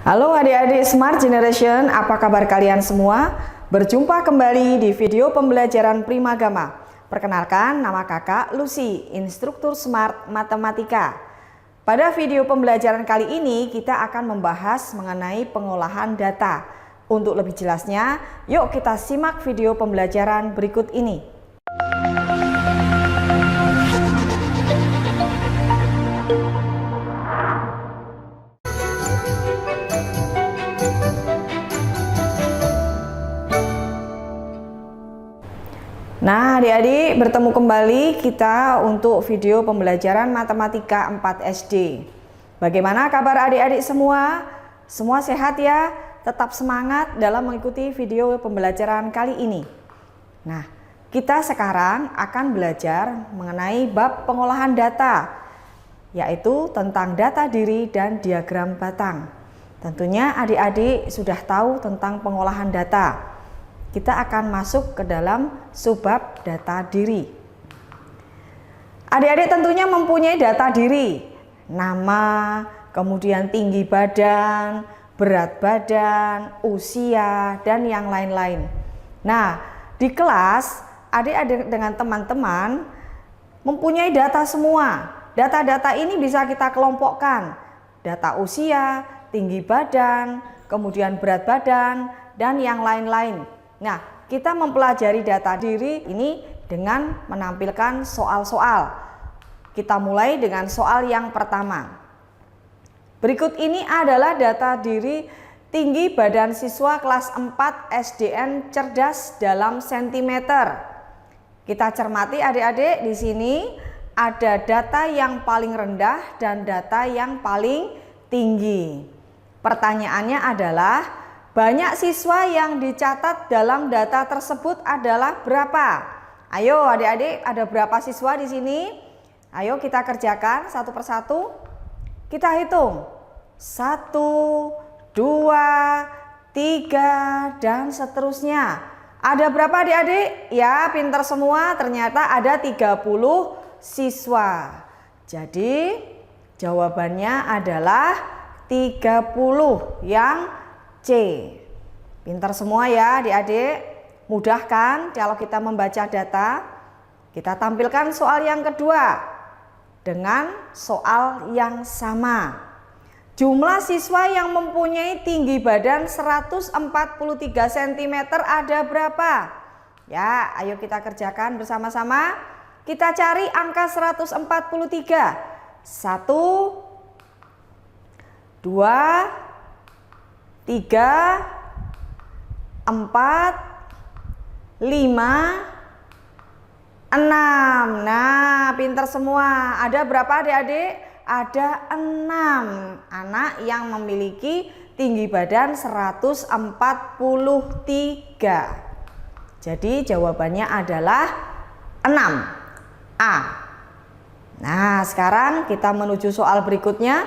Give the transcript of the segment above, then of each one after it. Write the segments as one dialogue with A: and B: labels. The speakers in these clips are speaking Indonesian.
A: Halo adik-adik Smart Generation, apa kabar kalian semua? Berjumpa kembali di video pembelajaran Primagama. Perkenalkan, nama kakak Lucy, instruktur Smart Matematika. Pada video pembelajaran kali ini kita akan membahas mengenai pengolahan data. Untuk lebih jelasnya, yuk kita simak video pembelajaran berikut ini. Nah adik-adik, bertemu kembali kita untuk video pembelajaran Matematika 4 SD. Bagaimana kabar adik-adik semua? Semua sehat ya? Tetap semangat dalam mengikuti video pembelajaran kali ini. Nah, kita sekarang akan belajar mengenai bab pengolahan data, yaitu tentang data diri dan diagram batang. Tentunya adik-adik sudah tahu tentang pengolahan data. Kita akan masuk ke dalam subbab data diri. Adik-adik tentunya mempunyai data diri, nama, kemudian tinggi badan, berat badan, usia, dan yang lain-lain. Nah, di kelas adik-adik dengan teman-teman mempunyai data semua. Data-data ini bisa kita kelompokkan. Data usia, tinggi badan, kemudian berat badan, dan yang lain-lain. Nah, kita mempelajari data diri ini dengan menampilkan soal-soal. Kita mulai dengan soal yang pertama. Berikut ini adalah data diri tinggi badan siswa kelas 4 SDN cerdas dalam sentimeter. Kita cermati adik-adik, di sini ada data yang paling rendah dan data yang paling tinggi. Pertanyaannya adalah, banyak siswa yang dicatat dalam data tersebut adalah berapa? Ayo adik-adik, ada berapa siswa di sini? Ayo kita kerjakan satu persatu. Kita hitung. 1, 2, 3, dan seterusnya. Ada berapa adik-adik? Ya, pintar semua. Ternyata ada 30 siswa. Jadi jawabannya adalah 30 yang C. Pintar semua ya adik-adik. Mudah kan kalau kita membaca data? Kita tampilkan soal yang kedua dengan soal yang sama. Jumlah siswa yang mempunyai tinggi badan 143 cm ada berapa? Ya, ayo kita kerjakan bersama-sama. Kita cari angka 143. 1, 2, 3, 4, 5, 6. Nah, pintar semua. Ada berapa adik-adik? Ada 6 anak yang memiliki tinggi badan 143. Jadi jawabannya adalah 6. A. Nah, sekarang kita menuju soal berikutnya.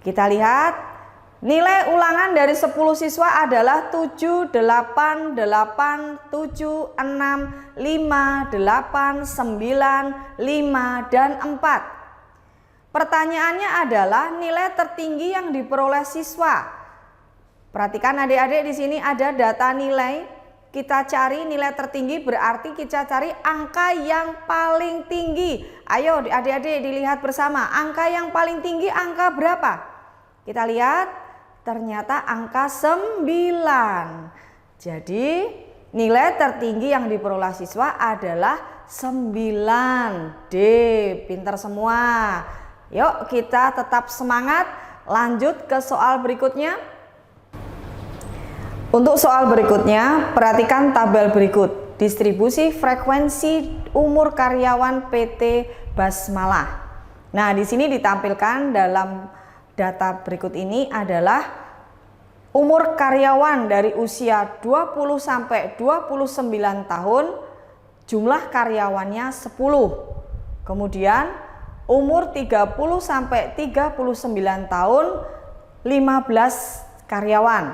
A: Kita lihat. Nilai ulangan dari 10 siswa adalah 7, 8, 8, 7, 6, 5, 8, 9, 5, dan 4. Pertanyaannya adalah nilai tertinggi yang diperoleh siswa. Perhatikan adik-adik, di sini ada data nilai. Kita cari nilai tertinggi, berarti kita cari angka yang paling tinggi. Ayo adik-adik dilihat bersama, angka yang paling tinggi angka berapa? Kita lihat. Ternyata angka 9. Jadi nilai tertinggi yang diperoleh siswa adalah 9. D. Pintar semua. Yuk kita tetap semangat. Lanjut ke soal berikutnya. Untuk soal berikutnya, perhatikan tabel berikut. Distribusi frekuensi umur karyawan PT Basmalah. Nah, di sini ditampilkan dalam data berikut ini adalah umur karyawan dari usia 20 sampai 29 tahun, jumlah karyawannya 10. Kemudian umur 30 sampai 39 tahun, 15 karyawan.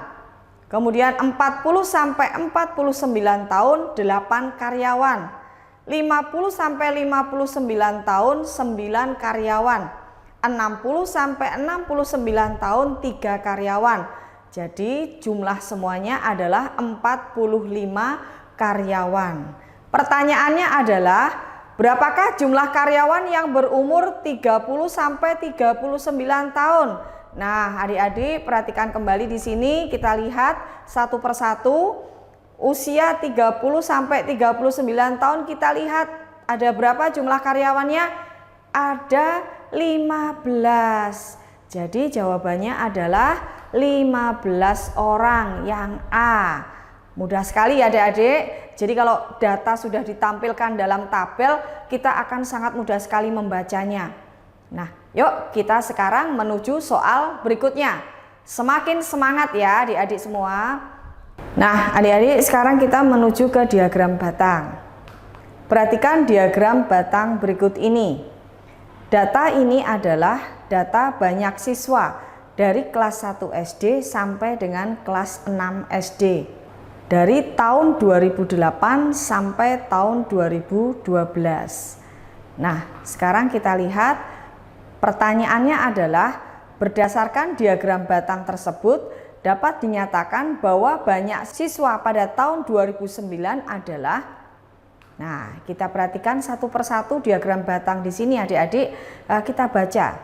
A: Kemudian 40 sampai 49 tahun, 8 karyawan. 50 sampai 59 tahun, 9 karyawan. 60 sampai 69 tahun 3 karyawan. Jadi jumlah semuanya adalah 45 karyawan. Pertanyaannya adalah berapakah jumlah karyawan yang berumur 30 sampai 39 tahun? Nah, adik-adik perhatikan kembali di sini, kita lihat satu persatu. Usia 30 sampai 39 tahun, kita lihat ada berapa jumlah karyawannya? Ada 15. Jadi jawabannya adalah 15 orang, yang A. Mudah sekali ya adik-adik. Jadi kalau data sudah ditampilkan dalam tabel, kita akan sangat mudah sekali membacanya. Nah, yuk kita sekarang menuju soal berikutnya. Semakin semangat ya adik-adik semua. Nah, adik-adik sekarang kita menuju ke diagram batang. Perhatikan diagram batang berikut ini. Data ini adalah data banyak siswa dari kelas 1 SD sampai dengan kelas 6 SD. Dari tahun 2008 sampai tahun 2012. Nah, sekarang kita lihat pertanyaannya adalah berdasarkan diagram batang tersebut dapat dinyatakan bahwa banyak siswa pada tahun 2009 adalah. Nah, kita perhatikan satu persatu diagram batang di sini adik-adik, kita baca.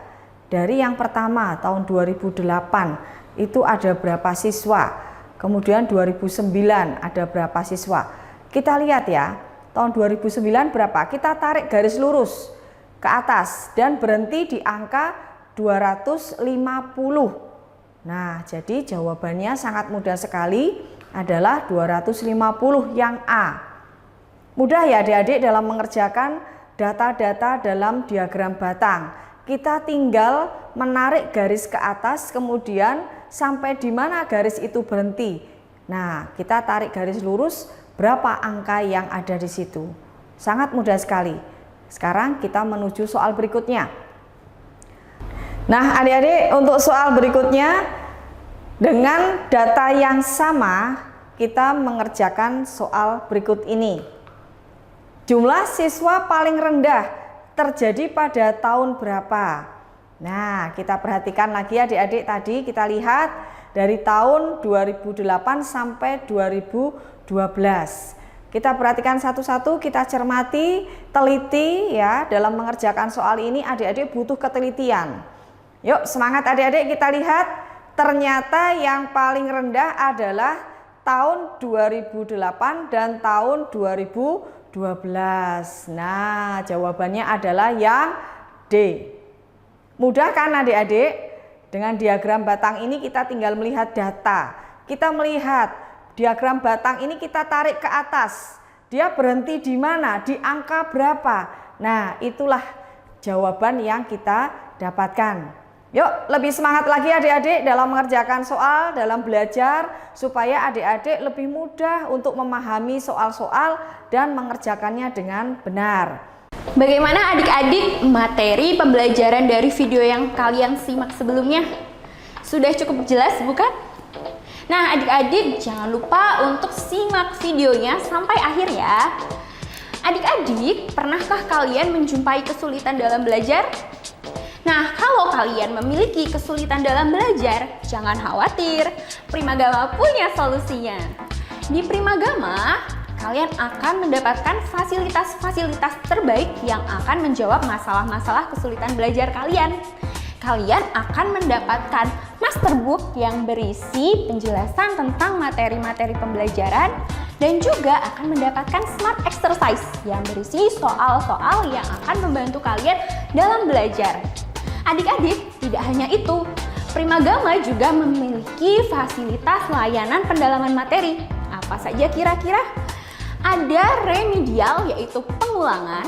A: Dari yang pertama tahun 2008 itu ada berapa siswa, kemudian 2009 ada berapa siswa. Kita lihat ya, tahun 2009 berapa, kita tarik garis lurus ke atas dan berhenti di angka 250. Nah, jadi jawabannya sangat mudah sekali, adalah 250 yang A. Mudah ya adik-adik dalam mengerjakan data-data dalam diagram batang. Kita tinggal menarik garis ke atas, kemudian sampai di mana garis itu berhenti. Nah, kita tarik garis lurus, berapa angka yang ada di situ. Sangat mudah sekali. Sekarang kita menuju soal berikutnya. Nah, adik-adik untuk soal berikutnya, dengan data yang sama, kita mengerjakan soal berikut ini. Jumlah siswa paling rendah terjadi pada tahun berapa? Nah, kita perhatikan lagi adik-adik, tadi kita lihat dari tahun 2008 sampai 2012. Kita perhatikan satu-satu, kita cermati, teliti ya, dalam mengerjakan soal ini adik-adik butuh ketelitian. Yuk semangat adik-adik, kita lihat ternyata yang paling rendah adalah tahun 2008 dan tahun 2012. Nah, jawabannya adalah yang D. Mudah kan adik-adik? Dengan diagram batang ini kita tinggal melihat data. Kita melihat diagram batang ini, kita tarik ke atas. Dia berhenti di mana? Di angka berapa? Nah, itulah jawaban yang kita dapatkan. Yuk, lebih semangat lagi adik-adik dalam mengerjakan soal, dalam belajar, supaya adik-adik lebih mudah untuk memahami soal-soal dan mengerjakannya dengan benar.
B: Bagaimana adik-adik materi pembelajaran dari video yang kalian simak sebelumnya? Sudah cukup jelas bukan? Nah adik-adik jangan lupa untuk simak videonya sampai akhir ya. Adik-adik, pernahkah kalian menjumpai kesulitan dalam belajar? Nah, kalau kalian memiliki kesulitan dalam belajar, jangan khawatir, Primagama punya solusinya. Di Primagama, kalian akan mendapatkan fasilitas-fasilitas terbaik yang akan menjawab masalah-masalah kesulitan belajar kalian. Kalian akan mendapatkan masterbook yang berisi penjelasan tentang materi-materi pembelajaran dan juga akan mendapatkan smart exercise yang berisi soal-soal yang akan membantu kalian dalam belajar. Adik-adik, tidak hanya itu, Primagama juga memiliki fasilitas layanan pendalaman materi. Apa saja kira-kira? Ada remedial yaitu pengulangan,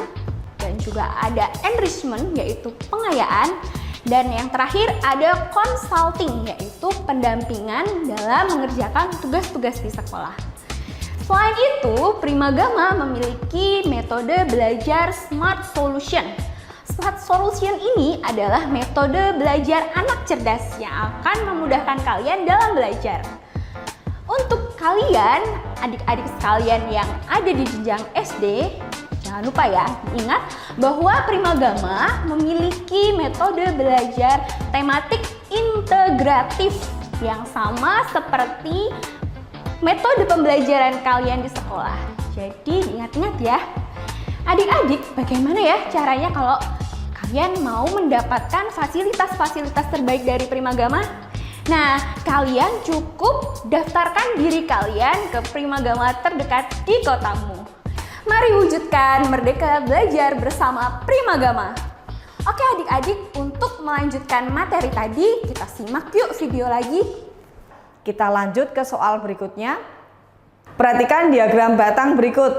B: dan juga ada enrichment yaitu pengayaan, dan yang terakhir ada consulting yaitu pendampingan dalam mengerjakan tugas-tugas di sekolah. Selain itu, Primagama memiliki metode belajar Smart Solution. Smart Solution ini adalah metode belajar anak cerdas yang akan memudahkan kalian dalam belajar. Untuk kalian, adik-adik sekalian yang ada di jenjang SD, Jangan lupa ya, ingat bahwa Primagama memiliki metode belajar tematik integratif yang sama seperti metode pembelajaran kalian di sekolah. Jadi ingat-ingat ya. Adik-adik, bagaimana ya caranya kalau kalian mau mendapatkan fasilitas-fasilitas terbaik dari Primagama? Nah, kalian cukup daftarkan diri kalian ke Primagama terdekat di kotamu. Mari wujudkan merdeka belajar bersama Primagama. Oke adik-adik, untuk melanjutkan materi tadi, kita simak yuk video lagi.
A: Kita lanjut ke soal berikutnya. Perhatikan diagram batang berikut.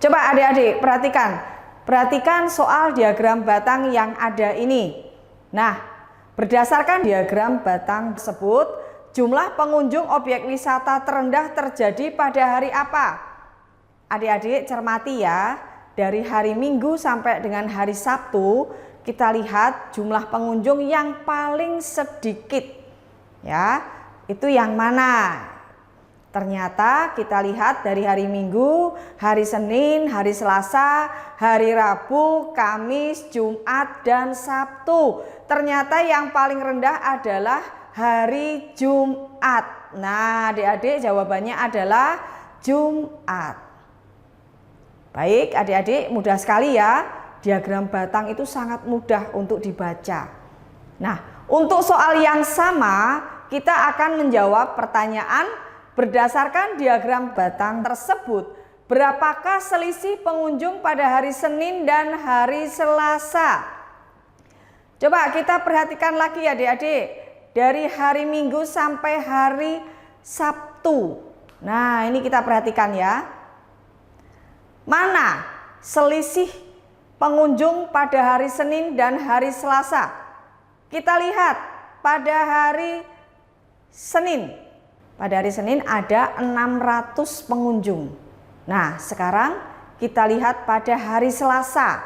A: Coba adik-adik perhatikan. Perhatikan soal diagram batang yang ada ini. Nah, berdasarkan diagram batang tersebut, jumlah pengunjung objek wisata terendah terjadi pada hari apa? Adik-adik cermati ya, dari hari Minggu sampai dengan hari Sabtu, kita lihat jumlah pengunjung yang paling sedikit. Ya, itu yang mana? Ternyata kita lihat dari hari Minggu, hari Senin, hari Selasa, hari Rabu, Kamis, Jumat, dan Sabtu. Ternyata yang paling rendah adalah hari Jumat. Nah, adik-adik jawabannya adalah Jumat. Baik, adik-adik mudah sekali ya. Diagram batang itu sangat mudah untuk dibaca. Nah, untuk soal yang sama, kita akan menjawab pertanyaan berdasarkan diagram batang tersebut. Berapakah selisih pengunjung pada hari Senin dan hari Selasa? Coba kita perhatikan lagi ya adik-adik. Dari hari Minggu sampai hari Sabtu. Nah, ini kita perhatikan ya. Mana selisih pengunjung pada hari Senin dan hari Selasa? Kita lihat pada hari Senin. Pada hari Senin ada 600 pengunjung. Nah, sekarang kita lihat pada hari Selasa.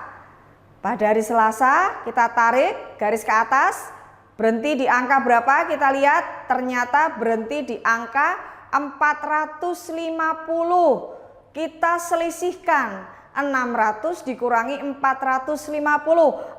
A: Pada hari Selasa kita tarik garis ke atas, berhenti di angka berapa? Kita lihat ternyata berhenti di angka 450. Kita selisihkan 600 dikurangi 450.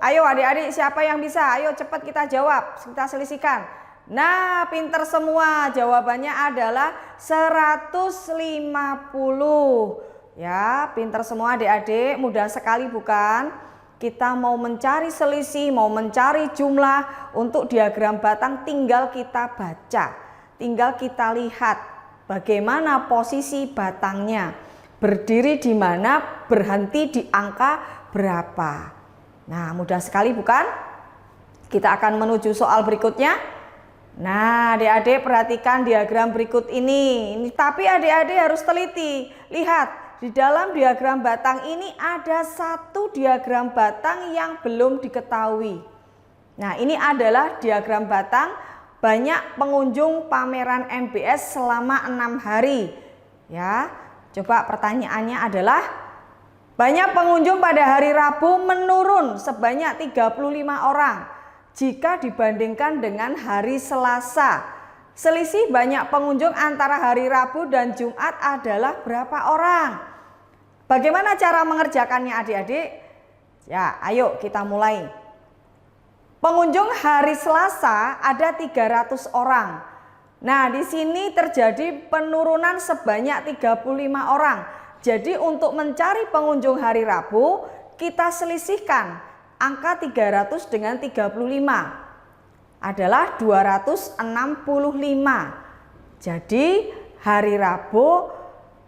A: Ayo adik-adik, siapa yang bisa? Ayo cepat kita jawab, kita selisihkan. Nah, pinter semua, jawabannya adalah 150. Ya, pinter semua adik-adik, mudah sekali bukan? Kita mau mencari selisih, mau mencari jumlah untuk diagram batang, tinggal kita baca. Tinggal kita lihat bagaimana posisi batangnya. Berdiri di mana, berhenti di angka berapa. Nah, mudah sekali bukan? Kita akan menuju soal berikutnya. Nah, adik-adik perhatikan diagram berikut ini. Tapi adik-adik harus teliti. Lihat, di dalam diagram batang ini ada satu diagram batang yang belum diketahui. Nah, ini adalah diagram batang banyak pengunjung pameran MBS selama 6 hari. Ya, coba pertanyaannya adalah banyak pengunjung pada hari Rabu menurun sebanyak 35 orang. Jika dibandingkan dengan hari Selasa, selisih banyak pengunjung antara hari Rabu dan Jumat adalah berapa orang? Bagaimana cara mengerjakannya adik-adik? Ya, ayo kita mulai. Pengunjung hari Selasa ada 300 orang. Nah, di sini terjadi penurunan sebanyak 35 orang. Jadi untuk mencari pengunjung hari Rabu, kita selisihkan angka 300 dengan 35 adalah 265. Jadi hari Rabu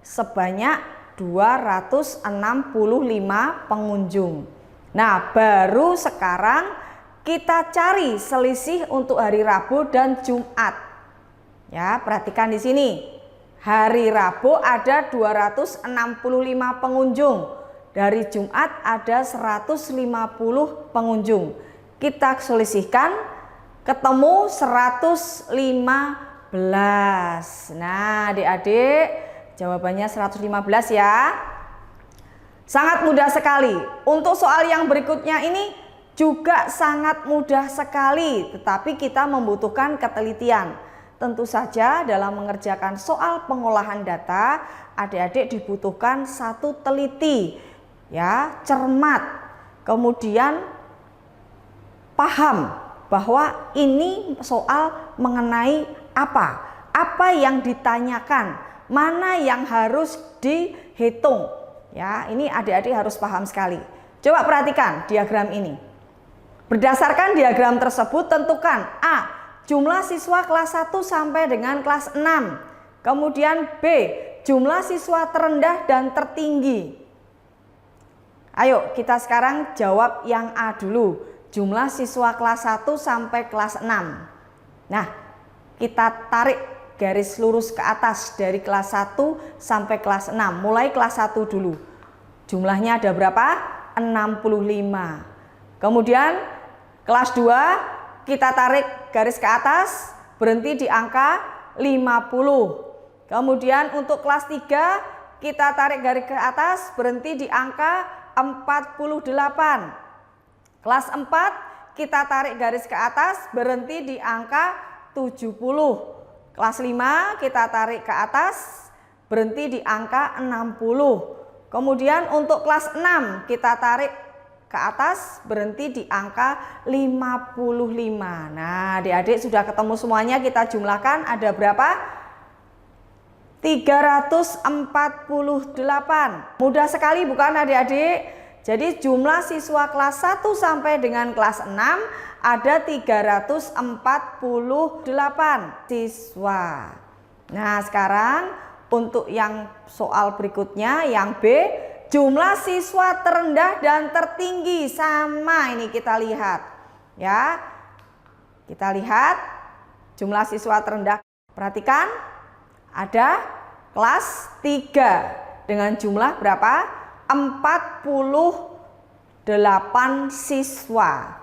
A: sebanyak 265 pengunjung. Nah, baru sekarang kita cari selisih untuk hari Rabu dan Jumat. Ya, perhatikan di sini. Hari Rabu ada 265 pengunjung. Dari Jumat ada 150 pengunjung. Kita selisihkan, ketemu 115. Nah, adik-adik, jawabannya 115 ya. Sangat mudah sekali. Untuk soal yang berikutnya ini juga sangat mudah sekali, tetapi kita membutuhkan ketelitian. Tentu saja dalam mengerjakan soal pengolahan data, adik-adik dibutuhkan satu teliti. ya, cermat, kemudian paham bahwa ini soal mengenai apa yang ditanyakan, mana yang harus dihitung. Ya, ini adik-adik harus paham sekali. Coba perhatikan diagram ini. Berdasarkan diagram tersebut tentukan A. Jumlah siswa kelas 1 sampai dengan kelas 6. Kemudian B. Jumlah siswa terendah dan tertinggi. Ayo kita sekarang jawab yang A dulu. Jumlah siswa kelas 1 sampai kelas 6. Nah, kita tarik garis lurus ke atas dari kelas 1 sampai kelas 6. Mulai kelas 1 dulu. Jumlahnya ada berapa? 65. Kemudian kelas 2 kita tarik garis ke atas, berhenti di angka 50. Kemudian untuk kelas 3 kita tarik garis ke atas, berhenti di angka 48. Kelas 4 kita tarik garis ke atas, berhenti di angka 70. Kelas 5 kita tarik ke atas, berhenti di angka 60. Kemudian untuk kelas 6 kita tarik ke atas, berhenti di angka 55. Nah, adik-adik sudah ketemu semuanya, kita jumlahkan ada berapa? 348. Mudah sekali bukan adik-adik? Jadi jumlah siswa kelas 1 sampai dengan kelas 6 ada 348 siswa. Nah, sekarang untuk yang soal berikutnya yang B, jumlah siswa terendah dan tertinggi sama, ini kita lihat. Ya. Kita lihat jumlah siswa terendah. Perhatikan ada kelas 3 dengan jumlah berapa? 48 siswa.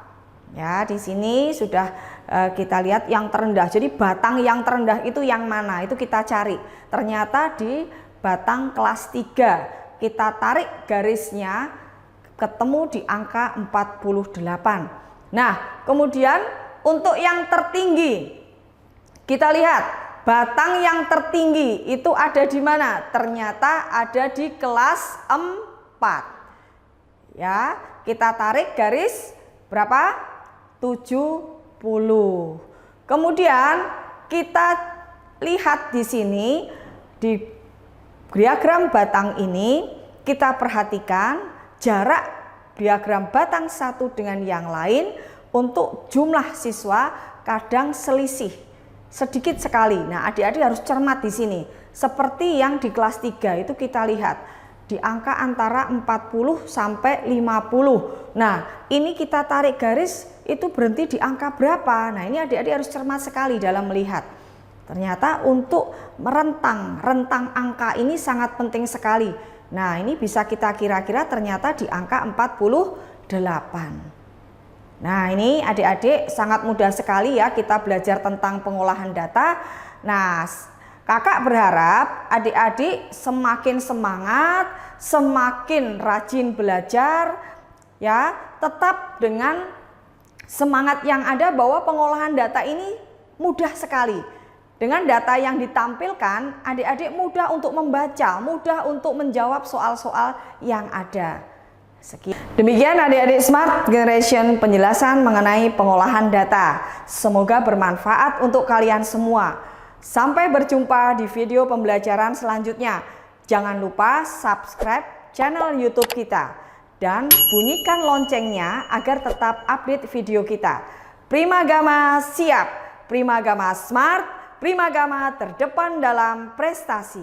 A: Ya, di sini sudah kita lihat yang terendah. Jadi batang yang terendah itu yang mana? Itu kita cari. Ternyata di batang kelas 3. Kita tarik garisnya ketemu di angka 48. Nah, kemudian untuk yang tertinggi kita lihat batang yang tertinggi itu ada di mana? Ternyata ada di kelas 4. Ya, kita tarik garis berapa? 70. Kemudian kita lihat di sini di diagram batang ini, kita perhatikan jarak diagram batang satu dengan yang lain untuk jumlah siswa kadang selisih sedikit sekali. Nah, adik-adik harus cermat di sini. Seperti yang di kelas 3 itu kita lihat di angka antara 40 sampai 50. Nah, ini kita tarik garis itu berhenti di angka berapa? Nah, ini adik-adik harus cermat sekali dalam melihat. Ternyata untuk rentang angka ini sangat penting sekali. Nah, ini bisa kita kira-kira ternyata di angka 48. Nah, ini adik-adik sangat mudah sekali ya kita belajar tentang pengolahan data. Nah, kakak berharap adik-adik semakin semangat, semakin rajin belajar ya, tetap dengan semangat yang ada bahwa pengolahan data ini mudah sekali. Dengan data yang ditampilkan, adik-adik mudah untuk membaca, mudah untuk menjawab soal-soal yang ada. Sekian. Demikian adik-adik Smart Generation penjelasan mengenai pengolahan data. Semoga bermanfaat untuk kalian semua. Sampai berjumpa di video pembelajaran selanjutnya. Jangan lupa subscribe channel YouTube kita dan bunyikan loncengnya agar tetap update video kita. Primagama siap, Primagama Smart, Primagama terdepan dalam prestasi.